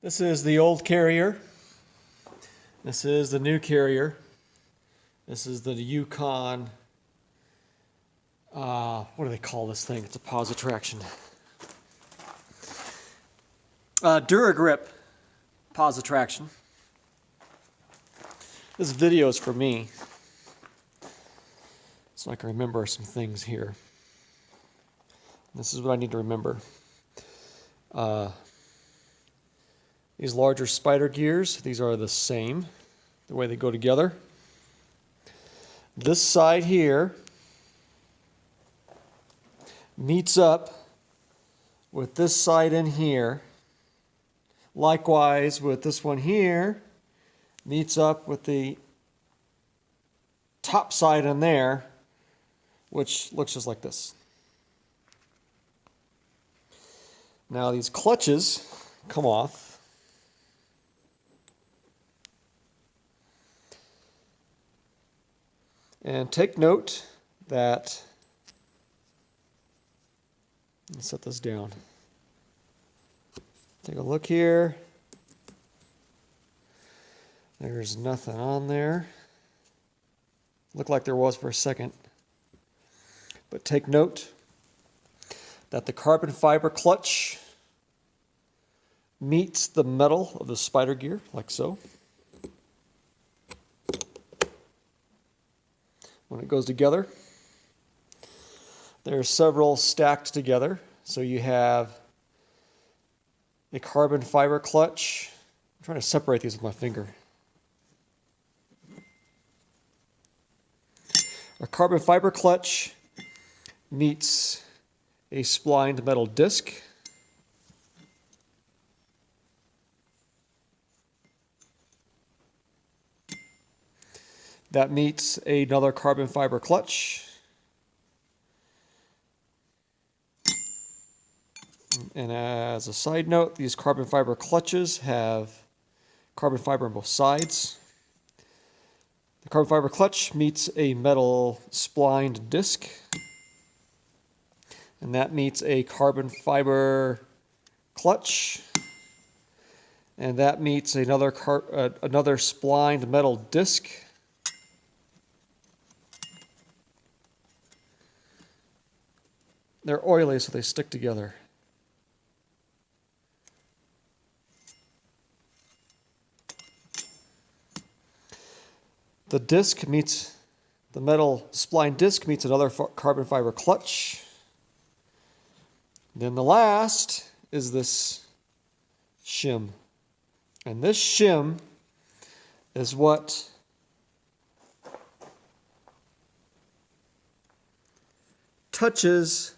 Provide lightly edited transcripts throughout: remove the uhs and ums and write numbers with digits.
This is the old carrier. This is the new carrier. This is the Yukon. What do they call this thing? It's a pause attraction. Duragrip pause attraction. This video is for me, so I can remember some things here. This is what I need to remember. These larger spider gears, these are the same, the way they go together. This side here meets up with this side in here. Likewise with this one here, meets up with the top side in there, which looks just like this. Now these clutches come off. And take note that, let's set this down. Take a look here. There's nothing on there. Looked like there was for a second. But take note that the carbon fiber clutch meets the metal of the spider gear, like so. When it goes together, there are several stacked together. So you have a carbon fiber clutch. I'm trying to separate these with my finger. A carbon fiber clutch meets a splined metal disc. That meets another carbon fiber clutch. And as a side note, these carbon fiber clutches have carbon fiber on both sides. The carbon fiber clutch meets a metal splined disc. And that meets a carbon fiber clutch. And that meets another splined metal disc. They're oily, so they stick together. The disc meets, the metal spline disc meets another carbon fiber clutch. Then the last is this shim. And this shim is what touches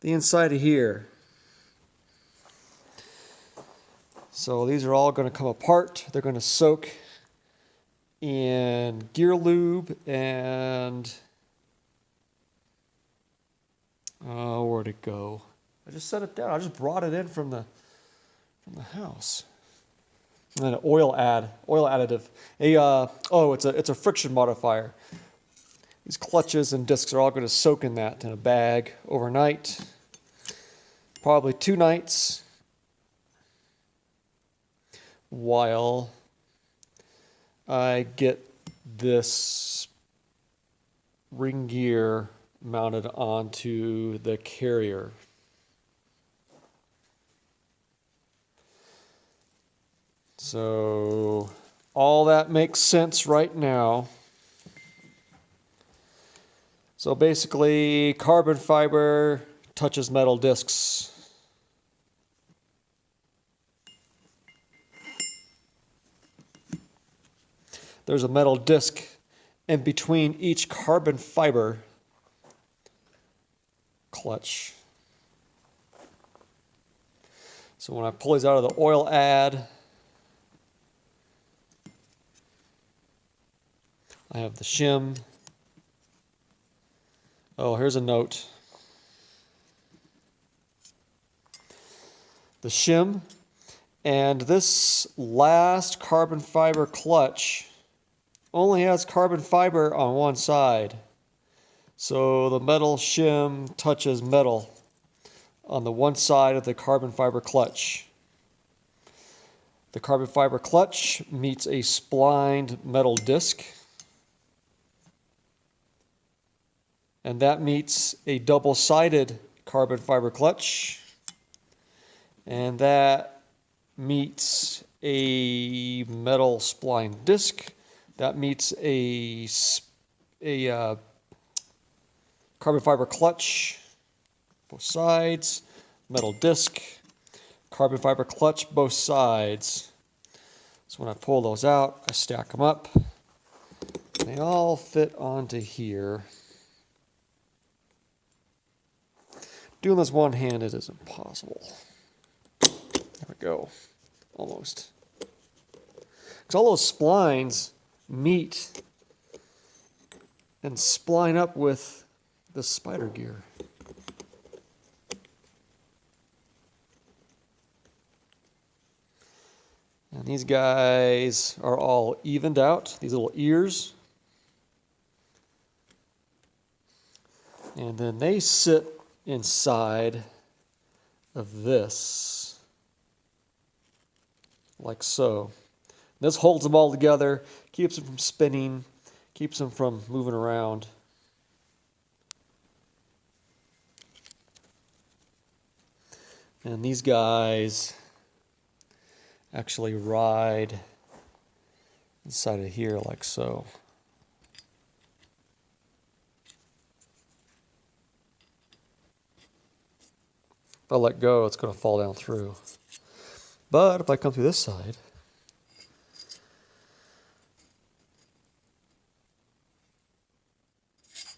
the inside of here. So these are all going to come apart. They're going to soak in gear lube and where'd it go? I just set it down. I just brought it in from the house. And then an oil additive. It's a friction modifier. These clutches and discs are all going to soak in that in a bag overnight. Probably 2 nights, while I get this ring gear mounted onto the carrier. So all that makes sense right now. So basically, carbon fiber touches metal discs. There's a metal disc in between each carbon fiber clutch. So when I pull these out of the oil ad, I have the shim. Oh, here's a note. The shim and this last carbon fiber clutch only has carbon fiber on one side. So the metal shim touches metal on the one side of the carbon fiber clutch. The carbon fiber clutch meets a splined metal disc. And that meets a double-sided carbon fiber clutch. And that meets a metal spline disc. That meets a carbon fiber clutch, both sides, metal disc, carbon fiber clutch, both sides. So when I pull those out, I stack them up. They all fit onto here. Doing this one-handed is impossible. There we go. Almost. Because all those splines meet and spline up with the spider gear. And these guys are all evened out, these little ears. And then they sit inside of this, like so. This holds them all together, keeps them from spinning, keeps them from moving around. And these guys actually ride inside of here like so. If I let go, it's going to fall down through. But if I come through this side,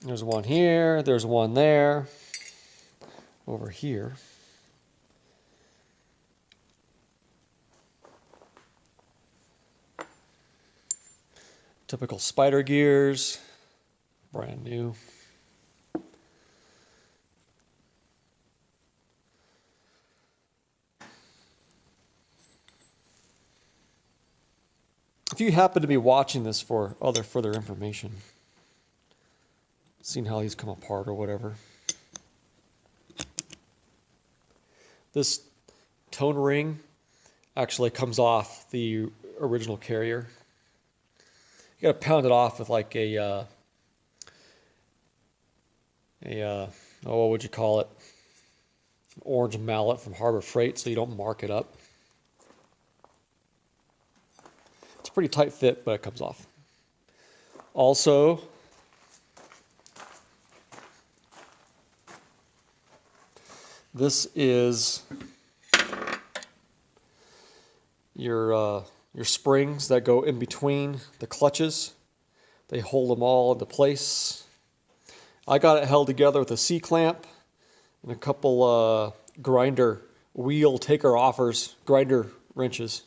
there's one here, there's one there, over here. Typical spider gears, brand new. If you happen to be watching this for other further information, seeing how these come apart or whatever, this tone ring actually comes off the original carrier. You got to pound it off with like a what would you call it? An orange mallet from Harbor Freight, so you don't mark it up. It's a pretty tight fit, but it comes off. Also, this is your springs that go in between the clutches. They hold them all into place. I got it held together with a C-clamp and a couple grinder wheel taker offers, grinder wrenches.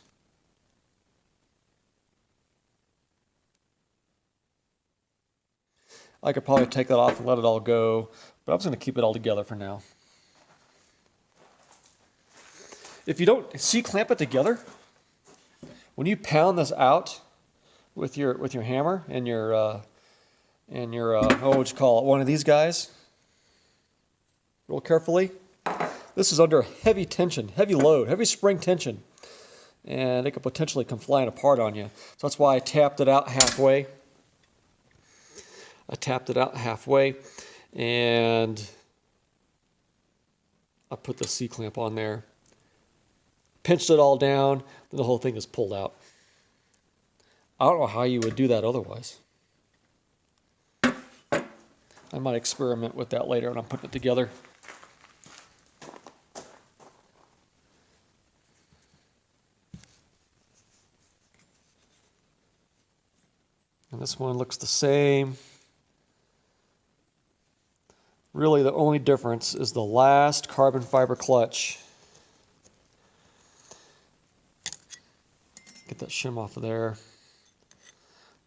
I could probably take that off and let it all go, but I'm just going to keep it all together for now. If you don't C-clamp it together, when you pound this out with your hammer and your what would you call it, one of these guys, real carefully, this is under heavy tension, heavy load, heavy spring tension, and it could potentially come flying apart on you. So that's why I tapped it out halfway. And I put the C-clamp on there, pinched it all down, then the whole thing is pulled out. I don't know how you would do that otherwise. I might experiment with that later when I'm putting it together. And this one looks the same. Really, the only difference is the last carbon fiber clutch. Get that shim off of there.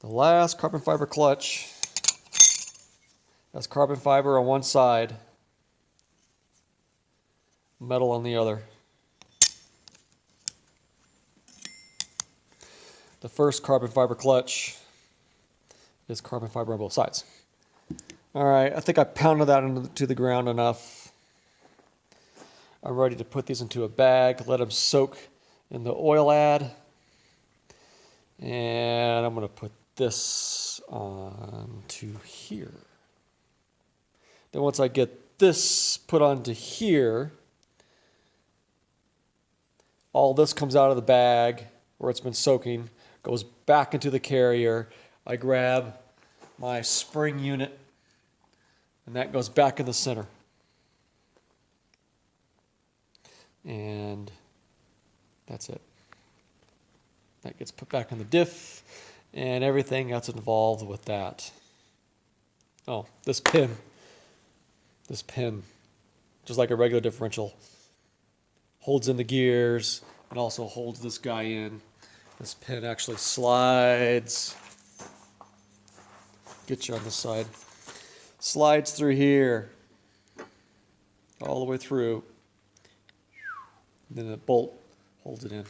The last carbon fiber clutch has carbon fiber on one side, metal on the other. The first carbon fiber clutch is carbon fiber on both sides. All right, I think I pounded that into the ground enough. I'm ready to put these into a bag, let them soak in the oil add And I'm going to put this onto here. Then once I get this put onto here, all this comes out of the bag where it's been soaking, goes back into the carrier. I grab my spring unit, and that goes back in the center. And that's it. That gets put back in the diff, and everything that's involved with that. Oh, this pin, just like a regular differential, holds in the gears and also holds this guy in. This pin actually slides, get you on this side, slides through here, all the way through, and then the bolt holds it in.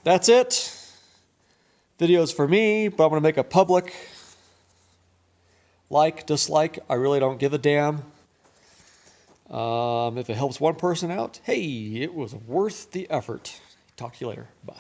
That's it. Videos for me, but I'm going to make a public. Like, dislike, I really don't give a damn. If it helps one person out, hey, it was worth the effort. Talk to you later. Bye.